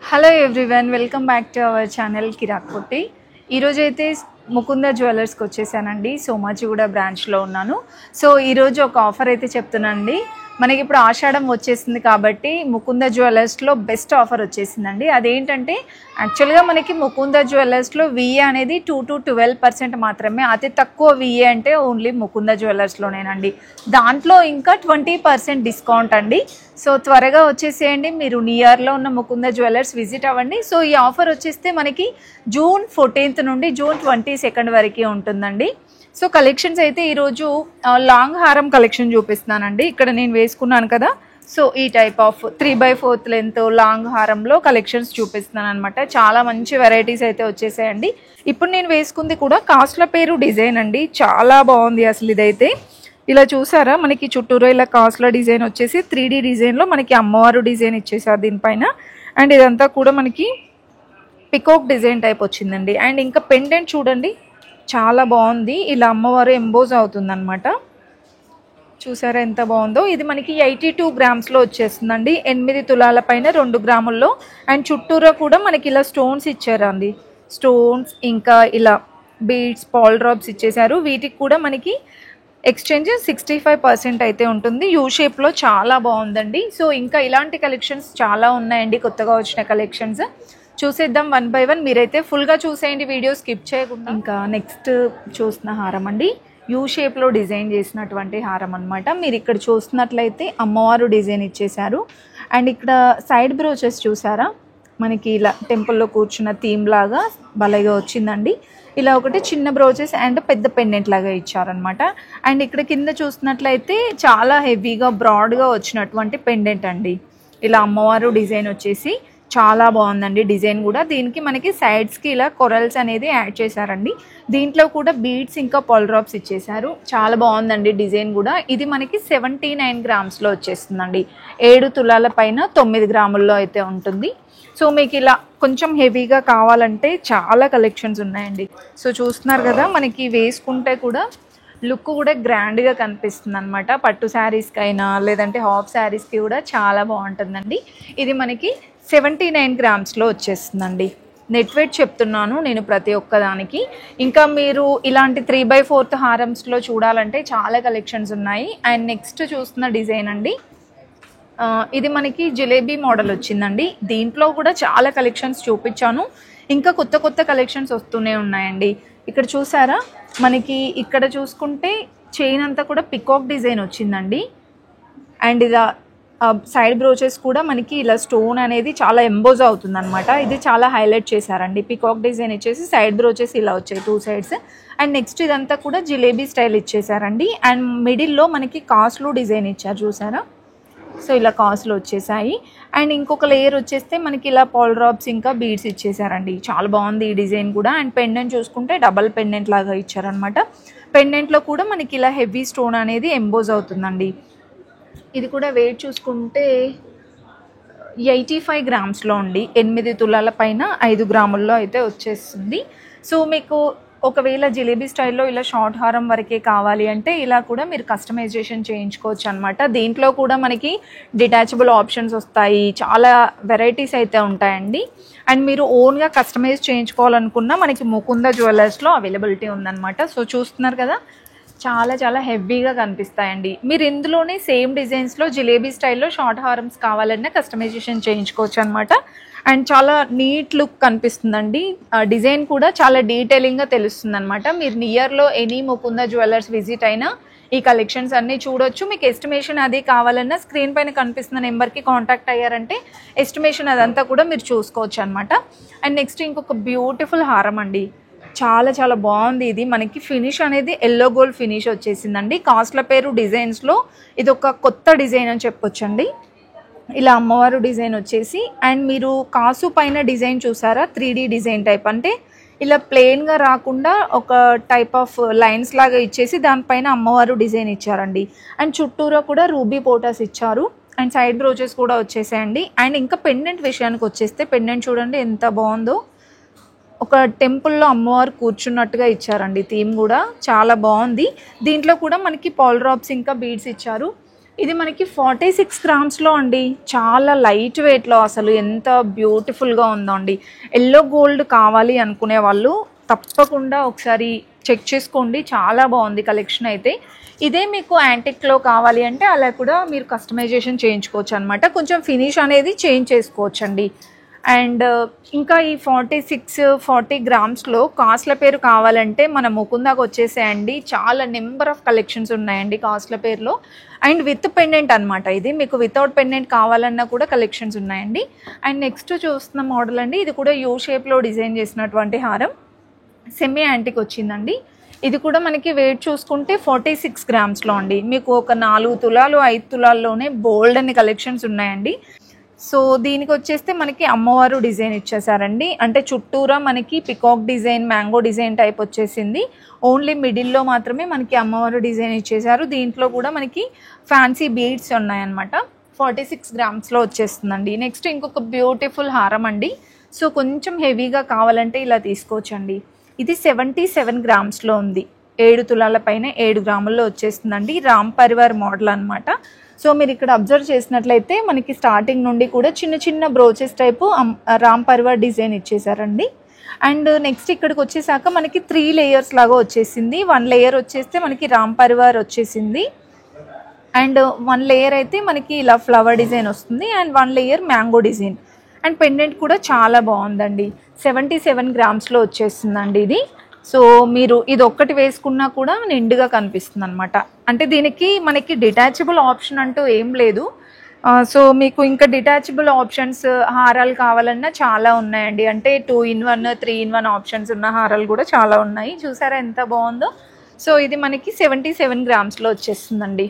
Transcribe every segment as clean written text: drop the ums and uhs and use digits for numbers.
Hello everyone, welcome back to our channel Kirak Potti. ఈరోజు అయితే ముకుంద జ్యువెలర్స్కి వచ్చేసానండి. సోమాజిగూడ బ్రాంచ్లో ఉన్నాను. సో ఈరోజు ఒక ఆఫర్ అయితే చెప్తున్నానండి. మనకి ఇప్పుడు ఆషాఢం వచ్చేసింది కాబట్టి ముకుంద జ్యువెలర్స్లో బెస్ట్ ఆఫర్ వచ్చేసిందండి. అదేంటంటే యాక్చువల్గా మనకి ముకుంద జ్యువెలర్స్లో విఏ అనేది 2 to 12% మాత్రమే. అతి తక్కువ విఏ అంటే ఓన్లీ ముకుంద జ్యువెలర్స్లోనేనండి. దాంట్లో ఇంకా 20% డిస్కౌంట్ అండి. సో త్వరగా వచ్చేసేయండి. మీరు నియర్లో ఉన్న ముకుంద జ్యువెలర్స్ విజిట్ అవ్వండి. సో ఈ ఆఫర్ వచ్చేస్తే మనకి June 14th నుండి June 22nd వరకు ఉంటుందండి. సో కలెక్షన్స్ అయితే ఈరోజు లాంగ్ హారం కలెక్షన్ చూపిస్తున్నానండి. ఇక్కడ నేను వేసుకున్నాను కదా, సో ఈ టైప్ ఆఫ్ 3/4 లెంత్ లాంగ్ హారంలో కలెక్షన్స్ చూపిస్తున్నాను అనమాట. చాలా మంచి వెరైటీస్ అయితే వచ్చేసాయండి. ఇప్పుడు నేను వేసుకుంది కూడా కాస్ట్ల పేరు డిజైన్ అండి. చాలా బాగుంది అసలు. ఇదైతే ఇలా చూసారా, మనకి చుట్టూరు ఇలా కాస్ట్ల డిజైన్ వచ్చేసి 3D డిజైన్లో మనకి అమ్మవారు డిజైన్ ఇచ్చేసారు దీనిపైన. అండ్ ఇదంతా కూడా మనకి పికాక్ డిజైన్ టైప్ వచ్చిందండి. అండ్ ఇంకా పెండెంట్ చూడండి, చాలా బాగుంది. ఇలా అమ్మవారు ఎంబోజ్ అవుతుందన్నమాట. చూసారా ఎంత బాగుందో. ఇది మనకి 82 గ్రామ్స్లో వచ్చేస్తుందండి. 8 తులాల పైన 2 గ్రాముల్లో. అండ్ చుట్టూరా కూడా మనకి ఇలా స్టోన్స్ ఇచ్చారండి. స్టోన్స్ ఇంకా ఇలా బీడ్స్, పాల్ డ్రాప్స్ ఇచ్చేసారు. వీటికి కూడా మనకి ఎక్స్చేంజ్ 65% అయితే ఉంటుంది. యూ షేప్లో చాలా బాగుందండి. సో ఇంకా ఇలాంటి కలెక్షన్స్ చాలా ఉన్నాయండి, కొత్తగా వచ్చిన కలెక్షన్స్. చూసేద్దాం వన్ బై వన్. మీరైతే ఫుల్గా చూసేయండి, వీడియో స్కిప్ చేయకుండా. ఇంకా నెక్స్ట్ చూస్తున్న హారం అండి, యూ షేప్లో డిజైన్ చేసినటువంటి హారం అనమాట. మీరు ఇక్కడ చూస్తున్నట్లయితే అమ్మవారు డిజైన్ ఇచ్చేసారు. అండ్ ఇక్కడ సైడ్ బ్రోచెస్ చూసారా, మనకి ఇలా టెంపుల్లో కూర్చున్న థీమ్ లాగా భలేగా వచ్చిందండి. ఇలా ఒకటి చిన్న బ్రోచెస్ అండ్ పెద్ద పెండెంట్ లాగా ఇచ్చారనమాట. అండ్ ఇక్కడ కింద చూస్తున్నట్లయితే చాలా హెవీగా బ్రాడ్గా వచ్చినటువంటి పెండెంట్ అండి. ఇలా అమ్మవారు డిజైన్ వచ్చేసి చాలా బాగుందండి. డిజైన్ కూడా దీనికి మనకి సైడ్స్కి ఇలా కొరల్స్ అనేది యాడ్ చేశారండి. దీంట్లో కూడా బీడ్స్ ఇంకా పాల్ డ్రాప్స్ ఇచ్చేసారు. చాలా బాగుందండి డిజైన్ కూడా. ఇది మనకి 79 గ్రామ్స్లో వచ్చేస్తుందండి. 7 తులాల పైన 9 గ్రాముల్లో అయితే ఉంటుంది. సో మీకు ఇలా కొంచెం హెవీగా కావాలంటే చాలా కలెక్షన్స్ ఉన్నాయండి. సో చూస్తున్నారు కదా, మనకి వేసుకుంటే కూడా లుక్ కూడా గ్రాండ్గా కనిపిస్తుంది అనమాట. పట్టు శారీస్కి అయినా లేదంటే హాఫ్ శారీస్కి కూడా చాలా బాగుంటుందండి. ఇది మనకి 79 గ్రామ్స్లో వచ్చేస్తుందండి. నెట్ వెయిట్ చెప్తున్నాను నేను ప్రతి ఒక్కదానికి. ఇంకా మీరు ఇలాంటి 3/4 హారమ్స్లో చూడాలంటే చాలా కలెక్షన్స్ ఉన్నాయి. అండ్ నెక్స్ట్ చూస్తున్న డిజైన్ అండి, ఇది మనకి జిలేబీ మోడల్ వచ్చిందండి. దీంట్లో కూడా చాలా కలెక్షన్స్ చూపించాను. ఇంకా కొత్త కొత్త కలెక్షన్స్ వస్తూనే ఉన్నాయండి. ఇక్కడ చూసారా, మనకి ఇక్కడ చూసుకుంటే చైన్ అంతా కూడా పికాక్ డిజైన్ వచ్చిందండి. అండ్ ఇలా సైడ్ బ్రోచెస్ కూడా మనకి ఇలా స్టోన్ అనేది చాలా ఎంబోజ్ అవుతుంది అనమాట. ఇది చాలా హైలైట్ చేశారండి. పికాక్ డిజైన్ ఇచ్చేసి సైడ్ బ్రోచెస్ ఇలా వచ్చాయి 2 సైడ్స్. అండ్ నెక్స్ట్ ఇదంతా కూడా జిలేబీ స్టైల్ ఇచ్చేసారండి. అండ్ మిడిల్లో మనకి కాస్ట్లు డిజైన్ ఇచ్చారు చూసారా. సో ఇలా కాస్ట్లు వచ్చేసాయి. అండ్ ఇంకొక లేయర్ వచ్చేస్తే మనకి ఇలా పాల్ డ్రాప్స్ ఇంకా బీడ్స్ ఇచ్చేసారండి. చాలా బాగుంది ఈ డిజైన్ కూడా. అండ్ పెండెంట్ చూసుకుంటే డబల్ పెండెంట్ లాగా ఇచ్చారనమాట. పెండెంట్లో కూడా మనకి ఇలా హెవీ స్టోన్ అనేది ఎంబోజ్ అవుతుందండి. ఇది కూడా వెయిట్ చూసుకుంటే 85 గ్రామ్స్లో ఉండి 8 తులాల పైన 5 గ్రాముల్లో అయితే వచ్చేస్తుంది. సో మీకు ఒకవేళ జిలేబీ స్టైల్లో ఇలా షార్ట్ హారం వరకే కావాలి అంటే ఇలా కూడా మీరు కస్టమైజేషన్ చేయించుకోవచ్చు అనమాట. దీంట్లో కూడా మనకి డిటాచబుల్ ఆప్షన్స్ వస్తాయి. చాలా వెరైటీస్ అయితే ఉంటాయండి. అండ్ మీరు ఓన్గా కస్టమైజ్ చేయించుకోవాలనుకున్నా మనకి ముకుంద జ్యువెలర్స్లో అవైలబిలిటీ ఉందన్నమాట. సో చూస్తున్నారు కదా, చాలా చాలా హెవీగా కనిపిస్తాయండి. మీరు ఇందులోనే సేమ్ డిజైన్స్లో జిలేబీ స్టైల్లో షార్ట్ హారమ్స్ కావాలన్నా కస్టమైజేషన్ చేయించుకోవచ్చు అనమాట. అండ్ చాలా నీట్ లుక్ కనిపిస్తుందండి. డిజైన్ కూడా చాలా డీటెయిలింగ్గా తెలుస్తుంది అనమాట. మీరు నియర్లో ఎనీ ముకుంద జ్యువెలర్స్ విజిట్ అయినా ఈ కలెక్షన్స్ అన్నీ చూడొచ్చు. మీకు ఎస్టిమేషన్ అది కావాలన్నా స్క్రీన్ పైన కనిపిస్తున్న నెంబర్కి కాంటాక్ట్ అయ్యారంటే ఎస్టిమేషన్ అదంతా కూడా మీరు చూసుకోవచ్చు అనమాట. అండ్ నెక్స్ట్ ఇంకొక బ్యూటిఫుల్ హారం అండి, చాలా చాలా బాగుంది. ఇది మనకి ఫినిష్ అనేది ఎల్లో గోల్డ్ ఫినిష్ వచ్చేసిందండి. కాస్ట్ల పేరు డిజైన్స్లో ఇది ఒక కొత్త డిజైన్ అని చెప్పొచ్చండి. ఇలా అమ్మవారు డిజైన్ వచ్చేసి, అండ్ మీరు కాసు పైన డిజైన్ చూసారా, 3D డిజైన్ టైప్. అంటే ఇలా ప్లెయిన్గా రాకుండా ఒక టైప్ ఆఫ్ లైన్స్ లాగా ఇచ్చేసి దానిపైన అమ్మవారు డిజైన్ ఇచ్చారండి. అండ్ చుట్టూరా కూడా రూబీ పోటాస్ ఇచ్చారు. అండ్ సైడ్ బ్రోచెస్ కూడా వచ్చేసాయండి. అండ్ ఇంకా పెండెంట్ విషయానికి వచ్చేస్తే పెండెంట్ చూడండి ఎంత బాగుందో. ఒక టెంపుల్లో అమ్మవారు కూర్చున్నట్టుగా ఇచ్చారండి. థీమ్ కూడా చాలా బాగుంది. దీంట్లో కూడా మనకి పాల్ డ్రాప్స్ ఇంకా బీడ్స్ ఇచ్చారు. ఇది మనకి 46 గ్రామ్స్లో అండి. చాలా లైట్ వెయిట్లో అసలు ఎంత బ్యూటిఫుల్గా ఉందో అండి. ఎల్లో గోల్డ్ కావాలి అనుకునే వాళ్ళు తప్పకుండా ఒకసారి చెక్ చేసుకోండి. చాలా బాగుంది కలెక్షన్ అయితే. ఇదే మీకు యాంటిక్లో కావాలి అంటే అలా కూడా మీరు కస్టమైజేషన్ చేయించుకోవచ్చు అనమాట. కొంచెం ఫినిష్ అనేది చేంజ్ చేసుకోవచ్చండి. అండ్ ఇంకా ఈ 40 గ్రామ్స్లో కాస్ట్ల పేరు కావాలంటే మన ముకుందాకు వచ్చేసేయండి. చాలా నెంబర్ ఆఫ్ కలెక్షన్స్ ఉన్నాయండి కాస్ట్ల పేరులో. అండ్ విత్ పెండెంట్ అనమాట. ఇది మీకు వితౌట్ పెండెంట్ కావాలన్నా కూడా కలెక్షన్స్ ఉన్నాయండి. అండ్ నెక్స్ట్ చూస్తున్న మోడల్ అండి, ఇది కూడా యూ షేప్లో డిజైన్ చేసినటువంటి హారం, సెమీ యాంటిక్ వచ్చిందండి. ఇది కూడా మనకి వెయిట్ చూసుకుంటే 46 గ్రామ్స్లో అండి. మీకు ఒక 4 తులాలు 5 తులాల్లోనే బోల్డ్ అన్ని కలెక్షన్స్ ఉన్నాయండి. సో దీనికి వచ్చేస్తే మనకి అమ్మవారు డిజైన్ ఇచ్చేసారండి. అంటే చుట్టూరా మనకి peacock design, mango design type వచ్చేసింది. ఓన్లీ మిడిల్లో మాత్రమే మనకి అమ్మవారు డిజైన్ ఇచ్చేసారు. దీంట్లో కూడా మనకి ఫ్యాన్సీ బీడ్స్ ఉన్నాయన్నమాట. 46 గ్రామ్స్లో వచ్చేస్తుందండి. నెక్స్ట్ ఇంకొక బ్యూటిఫుల్ హారం అండి. సో కొంచెం హెవీగా కావాలంటే ఇలా తీసుకోవచ్చండి. ఇది 77 గ్రామ్స్లో ఉంది. 7 తులాల పైన 7 గ్రాముల్లో వచ్చేస్తుందండి. రామ్ పరివార్ మోడల్ అనమాట. సో మీరు ఇక్కడ అబ్జర్వ్ చేసినట్లయితే మనకి స్టార్టింగ్ నుండి కూడా చిన్న చిన్న brooches type Ram Parivar design ఇచ్చేసారండి. అండ్ నెక్స్ట్ ఇక్కడికి వచ్చేసాక మనకి 3 లేయర్స్ లాగా వచ్చేసింది. 1 లేయర్ వచ్చేస్తే మనకి రామ్ పరివార్ వచ్చేసింది. అండ్ 1 లేయర్ అయితే మనకి ఇలా ఫ్లవర్ డిజైన్ వస్తుంది. And 1 layer mango design. And pendant కూడా చాలా బాగుందండి. 77 గ్రామ్స్లో వచ్చేస్తుందండి ఇది. సో మీరు ఇది ఒక్కటి వేసుకున్నా కూడా నిండుగా కనిపిస్తుంది అనమాట. అంటే దీనికి మనకి డిటాచబుల్ ఆప్షన్ అంటూ ఏం లేదు. సో మీకు ఇంకా డిటాచబుల్ ఆప్షన్స్ హారాలు కావాలన్నా చాలా ఉన్నాయండి. అంటే 2 in 1 3 in 1 ఆప్షన్స్ ఉన్న హారాలు కూడా చాలా ఉన్నాయి. చూసారా ఎంత బాగుందో. సో ఇది మనకి 77 గ్రామ్స్లో వచ్చేస్తుందండి.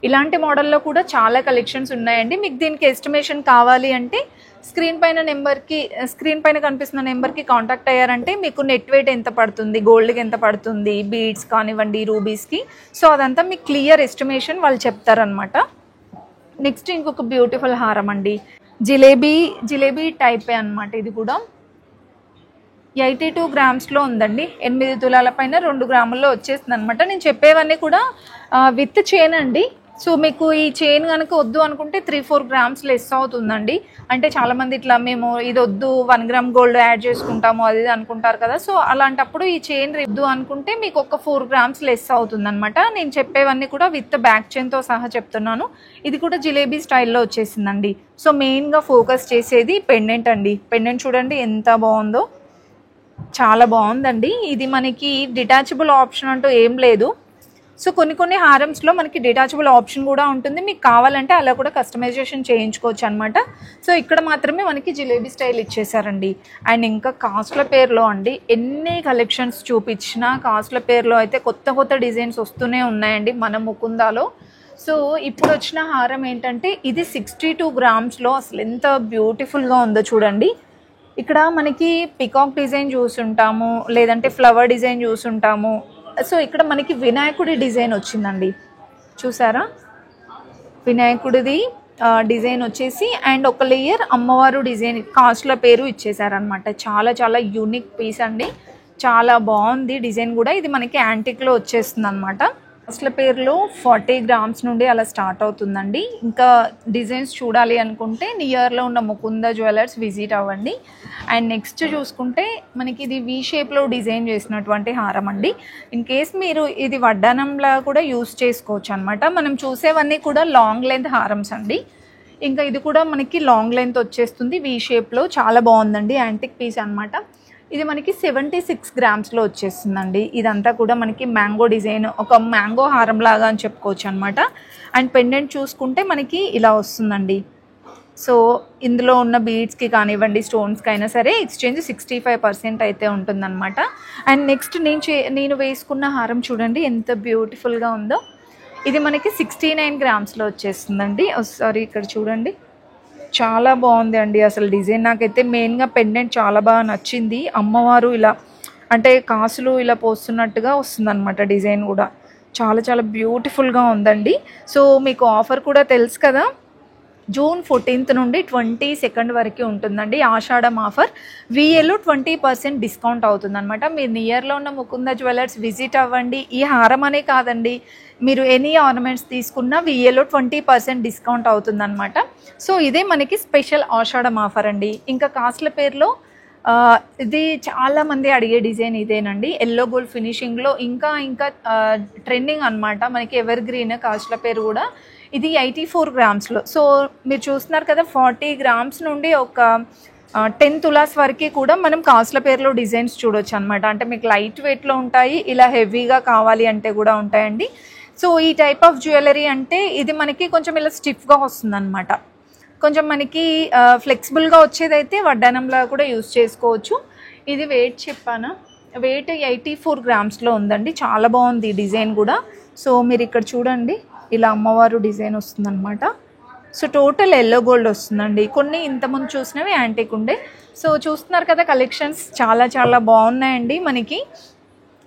ఇలాంటి మోడల్లో కూడా చాలా కలెక్షన్స్ ఉన్నాయండి. మీకు దీనికి ఎస్టిమేషన్ కావాలి అంటే స్క్రీన్ పైన కనిపిస్తున్న నెంబర్కి కాంటాక్ట్ అయ్యారంటే మీకు నెట్ వెయిట్ ఎంత పడుతుంది, గోల్డ్కి ఎంత పడుతుంది, బీడ్స్ కానివ్వండి, రూబీస్కి, సో అదంతా మీకు క్లియర్ ఎస్టిమేషన్ వాళ్ళు చెప్తారనమాట. నెక్స్ట్ ఇంకొక బ్యూటిఫుల్ హారం అండి. జిలేబీ టైపే అనమాట. ఇది కూడా 82 గ్రామ్స్లో ఉందండి. 8 తులాల పైన 2 గ్రాముల్లో వచ్చేస్తుంది అనమాట. నేను చెప్పేవన్నీ కూడా విత్ చైన్ అండి. సో మీకు ఈ చైన్ కనుక వద్దు అనుకుంటే 3-4 గ్రామ్స్ లెస్ అవుతుందండి. అంటే చాలామంది ఇట్లా మేము ఇది వద్దు 1 గ్రామ్ గోల్డ్ యాడ్ చేసుకుంటాము అది అనుకుంటారు కదా. సో అలాంటప్పుడు ఈ చైన్ వద్దు అనుకుంటే మీకు ఒక 4 గ్రామ్స్ లెస్ అవుతుంది అనమాట. నేను చెప్పేవన్నీ కూడా విత్ బ్యాక్ చైన్తో సహా చెప్తున్నాను. ఇది కూడా జిలేబీ స్టైల్లో వచ్చేసిందండి. సో మెయిన్గా ఫోకస్ చేసేది పెండెంట్ అండి. పెండెంట్ చూడండి ఎంత బాగుందో, చాలా బాగుందండి. ఇది మనకి డిటాచబుల్ ఆప్షన్ అంటూ ఏం లేదు. సో కొన్ని హారమ్స్లో మనకి డిటాచబుల్ ఆప్షన్ కూడా ఉంటుంది. మీకు కావాలంటే అలా కూడా కస్టమైజేషన్ చేయించుకోవచ్చు అనమాట. సో ఇక్కడ మాత్రమే మనకి జిలేబీ స్టైల్ ఇచ్చేసారండి. అండ్ ఇంకా కాస్ట్ల పేరులో అండి ఎన్ని కలెక్షన్స్ చూపించినా కాస్ట్ల పేరులో అయితే కొత్త డిజైన్స్ వస్తూనే ఉన్నాయండి మన ముకుందాలో. సో ఇప్పుడు వచ్చిన హారం ఏంటంటే ఇది 62 గ్రామ్స్లో అసలు ఎంత బ్యూటిఫుల్గా ఉందో చూడండి. ఇక్కడ మనకి పికాక్ డిజైన్ చూసుంటాము, లేదంటే ఫ్లవర్ డిజైన్ చూసుంటాము. సో ఇక్కడ మనకి వినాయకుడి డిజైన్ వచ్చిందండి. చూసారా, వినాయకుడిది డిజైన్ వచ్చేసి అండ్ ఒక లేయర్ అమ్మవారు డిజైన్ కాస్ట్ల పేరు ఇచ్చేసారనమాట. చాలా యూనిక్ పీస్ అండి. చాలా బాగుంది డిజైన్ కూడా. ఇది మనకి యాంటిక్లో వచ్చేస్తుంది అనమాట. కాస్ట్ల పేరులో 40 గ్రామ్స్ నుండి అలా స్టార్ట్ అవుతుందండి. ఇంకా డిజైన్స్ చూడాలి అనుకుంటే నియర్లో ఉన్న ముకుంద జ్యువెలర్స్ విజిట్ అవ్వండి. అండ్ నెక్స్ట్ చూసుకుంటే మనకి ఇది వీ షేప్లో డిజైన్ చేసినటువంటి హారం అండి. ఇన్ కేస్ మీరు ఇది వడ్డానంలా కూడా యూస్ చేసుకోవచ్చు అనమాట. మనం చూసేవన్నీ కూడా లాంగ్ లెంత్ హారమ్స్ అండి. ఇంకా ఇది కూడా మనకి లాంగ్ లెంత్ వచ్చేస్తుంది వీ షేప్లో. చాలా బాగుందండి, యాంటిక్ పీస్ అనమాట. ఇది మనకి 76 గ్రామ్స్లో వచ్చేస్తుందండి. ఇదంతా కూడా మనకి మ్యాంగో డిజైన్, ఒక మ్యాంగో హారం లాగా అని చెప్పుకోవచ్చు అనమాట. అండ్ పెండెంట్ చూసుకుంటే మనకి ఇలా వస్తుందండి. సో ఇందులో ఉన్న బీడ్స్కి కానివ్వండి, స్టోన్స్కి అయినా సరే ఎక్స్చేంజ్ 65% అయితే ఉంటుందన్నమాట. అండ్ నెక్స్ట్ నేను వేసుకున్న హారం చూడండి ఎంత బ్యూటిఫుల్గా ఉందో. ఇది మనకి 69 గ్రామ్స్లో వచ్చేస్తుందండి. సారీ, ఇక్కడ చూడండి చాలా బాగుంది అండి అసలు డిజైన్. నాకైతే మెయిన్గా పెండెంట్ చాలా బాగా నచ్చింది. అమ్మవారు ఇలా అంటే కాసులు ఇలా పోస్తున్నట్టుగా వస్తుందన్నమాట డిజైన్ కూడా. చాలా బ్యూటిఫుల్గా ఉందండి. సో మీకు ఆఫర్ కూడా తెలుసు కదా, జూన్ 14th నుండి 22nd వరకు ఉంటుందండి ఆషాఢం ఆఫర్. విఏలో 20% డిస్కౌంట్ అవుతుందన్నమాట. మీరు నియర్లో ఉన్న ముకుంద జ్యువెలర్స్ విజిట్ అవ్వండి. ఈ హారం అనే కాదండి, మీరు ఎనీ ఆర్నమెంట్స్ తీసుకున్నా విఏలో 20% డిస్కౌంట్ అవుతుందన్నమాట. సో ఇదే మనకి స్పెషల్ ఆషాఢం ఆఫర్ అండి. ఇంకా కాస్ట్ల పేరులో ఇది చాలామంది అడిగే డిజైన్ ఇదేనండి. ఎల్లో గోల్డ్ ఫినిషింగ్లో ఇంకా ఇంకా ట్రెండింగ్ అనమాట. మనకి ఎవర్ గ్రీన్ కాస్ట్ల పేరు కూడా. ఇది 84 గ్రామ్స్లో. సో మీరు చూస్తున్నారు కదా, 40 గ్రామ్స్ నుండి ఒక 10 తులాస్ వరకు కూడా మనం కాస్ట్ల పేరులో డిజైన్స్ చూడొచ్చు అనమాట. అంటే మీకు లైట్ వెయిట్లో ఉంటాయి, ఇలా హెవీగా కావాలి అంటే కూడా ఉంటాయండి. సో ఈ టైప్ ఆఫ్ జ్యువెలరీ అంటే ఇది మనకి కొంచెం ఇలా స్టిఫ్గా వస్తుందన్నమాట. కొంచెం మనకి ఫ్లెక్సిబుల్గా వచ్చేదైతే వడ్డానంలా కూడా యూజ్ చేసుకోవచ్చు. ఇది వెయిట్ చెప్పానా, వెయిట్ 84 గ్రామ్స్లో ఉందండి. చాలా బాగుంది ఈ డిజైన్ కూడా. సో మీరు ఇక్కడ చూడండి, ఇలా అమ్మవారు డిజైన్ వస్తుందన్నమాట. సో టోటల్ ఎల్లో గోల్డ్ వస్తుందండి. కొన్ని ఇంతకుముందు చూసినవి యాంటిక్ ఉండే. సో చూస్తున్నారు కదా, కలెక్షన్స్ చాలా చాలా బాగున్నాయండి మనకి.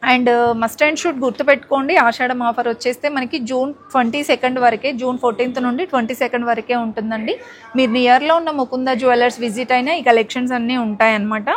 అండ్ మస్ట్ అండ్ షుడ్ గుర్తుపెట్టుకోండి, ఆషాఢం ఆఫర్ వచ్చేస్తే మనకి జూన్ 22nd వరకే, జూన్ 14th నుండి 22nd వరకే ఉంటుందండి. మీరు నియర్లో ఉన్న ముకుంద జ్యువెలర్స్ విజిట్ అయినా ఈ కలెక్షన్స్ అన్నీ ఉంటాయన్నమాట.